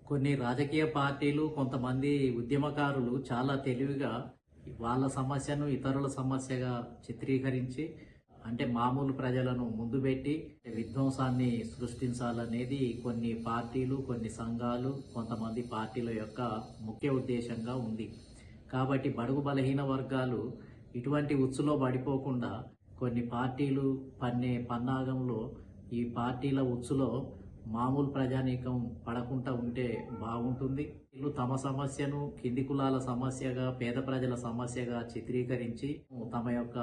కొన్ని రాజకీయ పార్టీలు, కొంతమంది ఉద్యమకారులు చాలా తెలివిగా వాళ్ళ సమస్యను ఇతరుల సమస్యగా చిత్రీకరించి, అంటే మామూలు ప్రజలను ముందు పెట్టి విధ్వంసాన్ని సృష్టించాలనేది కొన్ని పార్టీలు, కొన్ని సంఘాలు, కొంతమంది పార్టీల యొక్క ముఖ్య ఉద్దేశంగా ఉంది. కాబట్టి బడుగు బలహీన వర్గాలు ఇటువంటి ఉచ్చులో పడిపోకుండా కొన్ని పార్టీలు పన్నే పన్నాగంలో ఈ పార్టీల ఉచ్చులో మామూలు ప్రజానీకం పడకుండా ఉంటే బాగుంటుంది. వీళ్ళు తమ సమస్యను కింది కులాల సమస్యగా, పేద ప్రజల సమస్యగా చిత్రీకరించి తమ యొక్క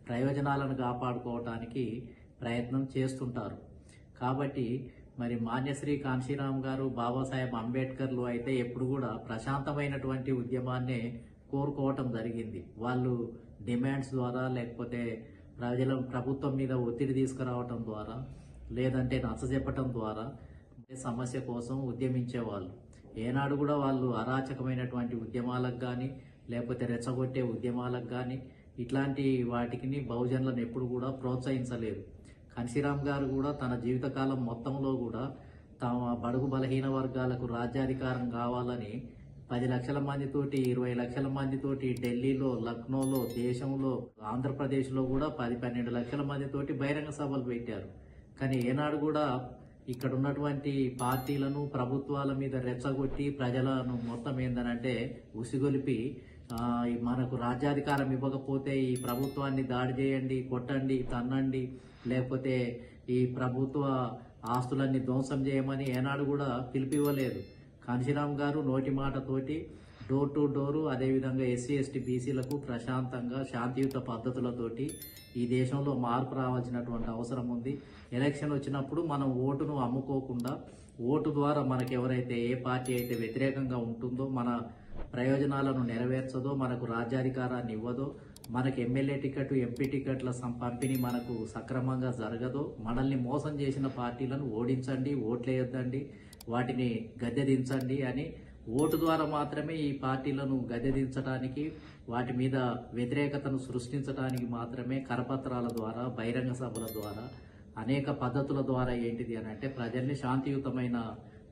ప్రయోజనాలను కాపాడుకోవటానికి ప్రయత్నం చేస్తుంటారు. కాబట్టి మరి మాన్యశ్రీ కాంశీరామ్ గారు, బాబాసాహెబ్ అంబేద్కర్లు అయితే ఎప్పుడు కూడా ప్రశాంతమైనటువంటి ఉద్యమాన్నే కోరుకోవటం జరిగింది. వాళ్ళు డిమాండ్స్ ద్వారా, లేకపోతే ప్రభుత్వం మీద ఒత్తిడి తీసుకురావటం ద్వారా, లేదంటే నచ్చజెప్పటం ద్వారా సమస్య కోసం ఉద్యమించేవాళ్ళు. ఏనాడు కూడా వాళ్ళు అరాచకమైనటువంటి ఉద్యమాలకు కానీ, లేకపోతే రెచ్చగొట్టే ఉద్యమాలకు కానీ, ఇట్లాంటి వాటికి బహుజనులను ఎప్పుడు కూడా ప్రోత్సహించలేదు. కాంశీరామ్ గారు కూడా తన జీవితకాలం మొత్తంలో కూడా తమ బడుగు బలహీన వర్గాలకు రాజ్యాధికారం కావాలని 10 లక్షల మందితోటి, 20 లక్షల మందితోటి ఢిల్లీలో, లక్నోలో, దేశంలో, ఆంధ్రప్రదేశ్లో కూడా 10-12 లక్షల మందితోటి బహిరంగ సభలు పెట్టారు. కానీ ఏనాడు కూడా ఇక్కడ ఉన్నటువంటి పార్టీలను, ప్రభుత్వాల మీద రెచ్చగొట్టి ప్రజలను మొత్తం ఏందనంటే ఉసిగొలిపి మనకు రాజ్యాధికారం ఇవ్వకపోతే ఈ ప్రభుత్వాన్ని దాడి చేయండి, కొట్టండి, తన్నండి, లేకపోతే ఈ ప్రభుత్వ ఆస్తులన్నీ ధ్వంసం చేయమని ఏనాడు కూడా పిలిపివ్వలేదు. కాంశీరామ్ గారు నోటి మాటతోటి డోర్ టు డోరు, అదేవిధంగా ఎస్సీ ఎస్టీ బీసీలకు ప్రశాంతంగా శాంతియుత పద్ధతులతోటి ఈ దేశంలో మార్పు రావాల్సినటువంటి అవసరం ఉంది. ఎలక్షన్ వచ్చినప్పుడు మనం ఓటును అమ్ముకోకుండా, ఓటు ద్వారా మనకు ఎవరైతే ఏ పార్టీ అయితే వ్యతిరేకంగా ఉంటుందో, మన ప్రయోజనాలను నెరవేర్చదో, మనకు రాజ్యాధికారాన్ని ఇవ్వదో, మనకు ఎమ్మెల్యే టికెట్, ఎంపీ టికెట్ల పంపిణీ మనకు సక్రమంగా జరగదో, మనల్ని మోసం చేసిన పార్టీలను ఓడించండి, ఓట్లేయొద్దండి, వాటిని గద్దెదించండి అని ఓటు ద్వారా మాత్రమే ఈ పార్టీలను గద్దెదించడానికి, వాటి మీద వ్యతిరేకతను సృష్టించడానికి మాత్రమే కరపత్రాల ద్వారా, బహిరంగ సభల ద్వారా, అనేక పద్ధతుల ద్వారా ఏంటిది అని అంటే ప్రజల్ని శాంతియుతమైన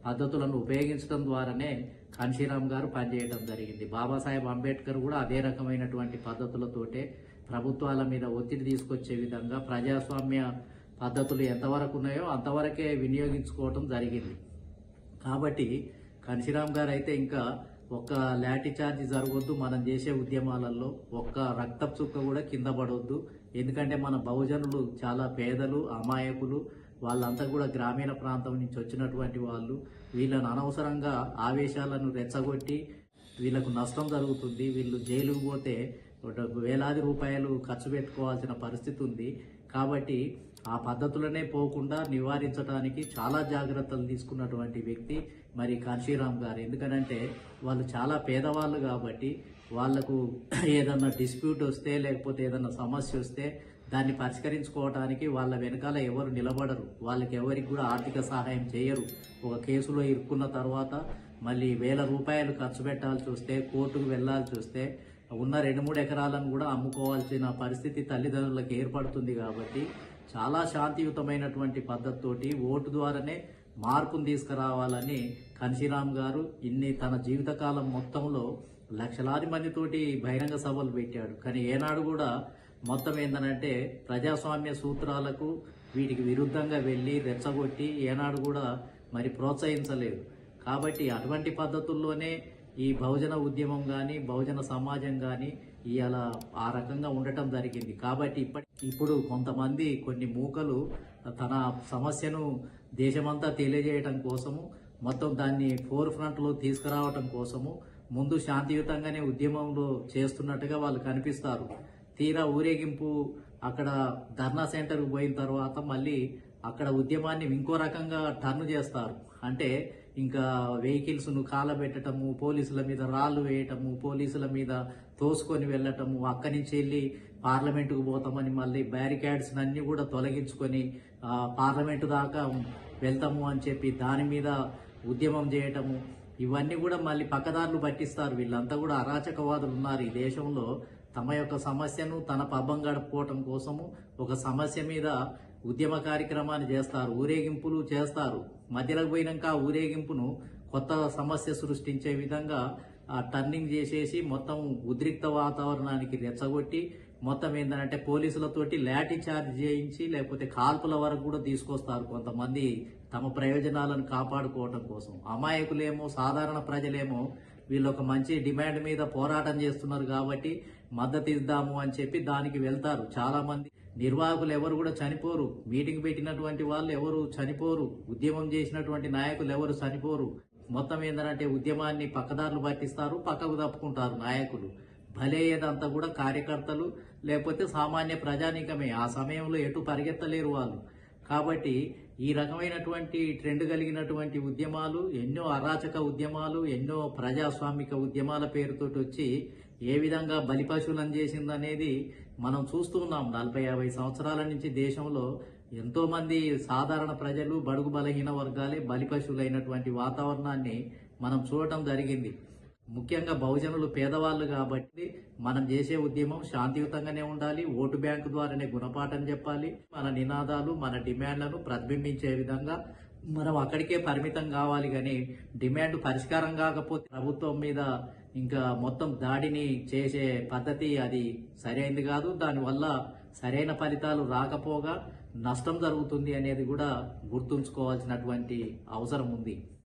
పద్ధతులను ఉపయోగించడం ద్వారానే కాంశీరామ్ గారు పనిచేయడం జరిగింది. బాబాసాహెబ్ అంబేద్కర్ కూడా అదే రకమైనటువంటి పద్ధతులతోటే ప్రభుత్వాల మీద ఒత్తిడి తీసుకొచ్చే విధంగా ప్రజాస్వామ్య పద్ధతులు ఎంతవరకు ఉన్నాయో అంతవరకే వినియోగించుకోవటం జరిగింది. కాబట్టి కాంశీరామ్ గారు అయితే ఇంకా ఒక్క లాఠీ చార్జ్ జరగొద్దు, మనం చేసే ఉద్యమాలలో ఒక్క రక్తపు చుక్క కూడా కింద పడవద్దు. ఎందుకంటే మన బహుజనులు చాలా పేదలు, అమాయకులు, వాళ్ళంతా కూడా గ్రామీణ ప్రాంతం నుంచి వచ్చినటువంటి వాళ్ళు. వీళ్ళను అనవసరంగా ఆవేశాలను రెచ్చగొట్టి వీళ్ళకు నష్టం జరుగుతుంది. వీళ్ళు జైలుకు పోతే వేలాది రూపాయలు ఖర్చు పెట్టుకోవాల్సిన పరిస్థితి ఉంది. కాబట్టి ఆ పద్ధతులనే పోకుండా నివారించడానికి చాలా జాగ్రత్తలు తీసుకున్నటువంటి వ్యక్తి మరి కాంశీరామ్ గారు. ఎందుకనంటే వాళ్ళు చాలా పేదవాళ్ళు కాబట్టి వాళ్లకు ఏదన్నా డిస్ప్యూట్ వస్తే, లేకపోతే ఏదన్నా సమస్య వస్తే దాన్ని పరిష్కరించుకోవడానికి వాళ్ళ వెనకాల ఎవరు నిలబడరు. వాళ్ళకి ఎవరికి కూడా ఆర్థిక సహాయం చేయరు. ఒక కేసులో ఇరుక్కున్న తర్వాత మళ్ళీ వేల రూపాయలు ఖర్చు పెట్టాల్సి వస్తే, కోర్టుకు వెళ్లాల్సి వస్తే, ఉన్న 2-3 ఎకరాలను కూడా అమ్ముకోవాల్సిన పరిస్థితి తల్లిదండ్రులకు ఏర్పడుతుంది. కాబట్టి చాలా శాంతియుతమైనటువంటి పద్ధతితోటి ఓటు ద్వారానే మార్పును తీసుకురావాలని కాంశీరామ్ గారు తన జీవితకాలం మొత్తంలో లక్షలాది మందితోటి బహిరంగ సభలు పెట్టాడు. కానీ ఏనాడు కూడా మొత్తం ఏందనంటే ప్రజాస్వామ్య సూత్రాలకు వీటికి విరుద్ధంగా వెళ్ళి రెచ్చగొట్టి ఏనాడు కూడా మరి ప్రోత్సహించలేదు. కాబట్టి అటువంటి పద్ధతుల్లోనే ఈ బహుజన ఉద్యమం కానీ, బహుజన సమాజం కానీ ఇవాళ ఆ రకంగా ఉండటం జరిగింది. కాబట్టి ఇప్పుడు కొంతమంది, కొన్ని మూకలు తన సమస్యను దేశమంతా తెలియజేయటం కోసము, మొత్తం దాన్ని ఫోర్ ఫ్రంట్లో తీసుకురావటం కోసము ముందు శాంతియుతంగానే ఉద్యమంలో చేస్తున్నట్టుగా వాళ్ళు కనిపిస్తారు. తీరా ఊరేగింపు అక్కడ ధర్నా సెంటర్కి పోయిన తర్వాత మళ్ళీ అక్కడ ఉద్యమాన్ని ఇంకో రకంగా టర్న్ చేస్తారు. అంటే ఇంకా వెహికల్స్ను కాలబెట్టడము, పోలీసుల మీద రాళ్లు వేయటము, పోలీసుల మీద తోసుకొని వెళ్ళటము, అక్కడి నుంచి వెళ్ళి పార్లమెంటుకు పోతామని మళ్ళీ బ్యారికేడ్స్ అన్ని కూడా తొలగించుకొని పార్లమెంటు దాకా వెళ్తాము అని చెప్పి దాని మీద ఉద్యమం చేయటము, ఇవన్నీ కూడా మళ్ళీ పక్కదారులు పట్టిస్తారు. వీళ్ళంతా కూడా అరాచకవాదులు ఉన్నారు ఈ దేశంలో. తమ యొక్క సమస్యను తన పబ్బం గడుపుకోవటం కోసము ఒక సమస్య మీద ఉద్యమ కార్యక్రమాన్ని చేస్తారు, ఊరేగింపులు చేస్తారు. మధ్యలోకి పోయినాక ఆ ఊరేగింపును కొత్త సమస్య సృష్టించే విధంగా టర్నింగ్ చేసేసి మొత్తం ఉద్రిక్త వాతావరణానికి రెచ్చగొట్టి మొత్తం ఏంటంటే పోలీసులతోటి లాఠీ చార్జ్ చేయించి లేకపోతే కాల్పుల వరకు కూడా తీసుకొస్తారు కొంతమంది తమ ప్రయోజనాలను కాపాడుకోవటం కోసం. అమాయకులేమో సాధారణ ప్రజలేమో వీళ్ళు ఒక మంచి డిమాండ్ మీద పోరాటం చేస్తున్నారు కాబట్టి మద్దతు ఇద్దాము అని చెప్పి దానికి వెళ్తారు. చాలా మంది నిర్వాహకులు ఎవరు కూడా చనిపోరు, మీటింగ్ పెట్టినటువంటి వాళ్ళు ఎవరు చనిపోరు, ఉద్యమం చేసినటువంటి నాయకులు ఎవరు చనిపోరు. మొత్తం ఏంటంటే ఉద్యమాన్ని పక్కదారులు పట్టిస్తారు, పక్కకు తప్పుకుంటారు నాయకులు. భలేదంతా కూడా కార్యకర్తలు లేకపోతే సామాన్య ప్రజానీకమే. ఆ సమయంలో ఎటు పరిగెత్తలేరు వాళ్ళు. కాబట్టి ఈ రకమైనటువంటి ట్రెండ్ కలిగినటువంటి ఉద్యమాలు, ఎన్నో అరాచక ఉద్యమాలు, ఎన్నో ప్రజాస్వామిక ఉద్యమాల పేరుతోటి వచ్చి ఏ విధంగా బలిపశువులను చేసిందనేది మనం చూస్తున్నాం. 40-50 సంవత్సరాల నుంచి దేశంలో ఎంతో మంది సాధారణ ప్రజలు, బడుగు బలహీన వర్గాలే బలిపశువులైనటువంటి వాతావరణాన్ని మనం చూడటం జరిగింది. ముఖ్యంగా బహుజనులు పేదవాళ్ళు కాబట్టి మనం చేసే ఉద్యమం శాంతియుతంగానే ఉండాలి. ఓటు బ్యాంకు ద్వారానే గుణపాఠం చెప్పాలి. మన నినాదాలు, మన డిమాండ్లను ప్రతిబింబించే విధంగా మనం అక్కడికే పరిమితం కావాలి. కానీ డిమాండ్ పరిష్కారం కాకపోతే ప్రభుత్వం మీద ఇంకా మొత్తం దాడిని చేసే పద్ధతి అది సరైనది కాదు. దానివల్ల సరైన ఫలితాలు రాకపోగా నష్టం జరుగుతుంది అనేది కూడా గుర్తుంచుకోవాల్సినటువంటి అవసరం ఉంది.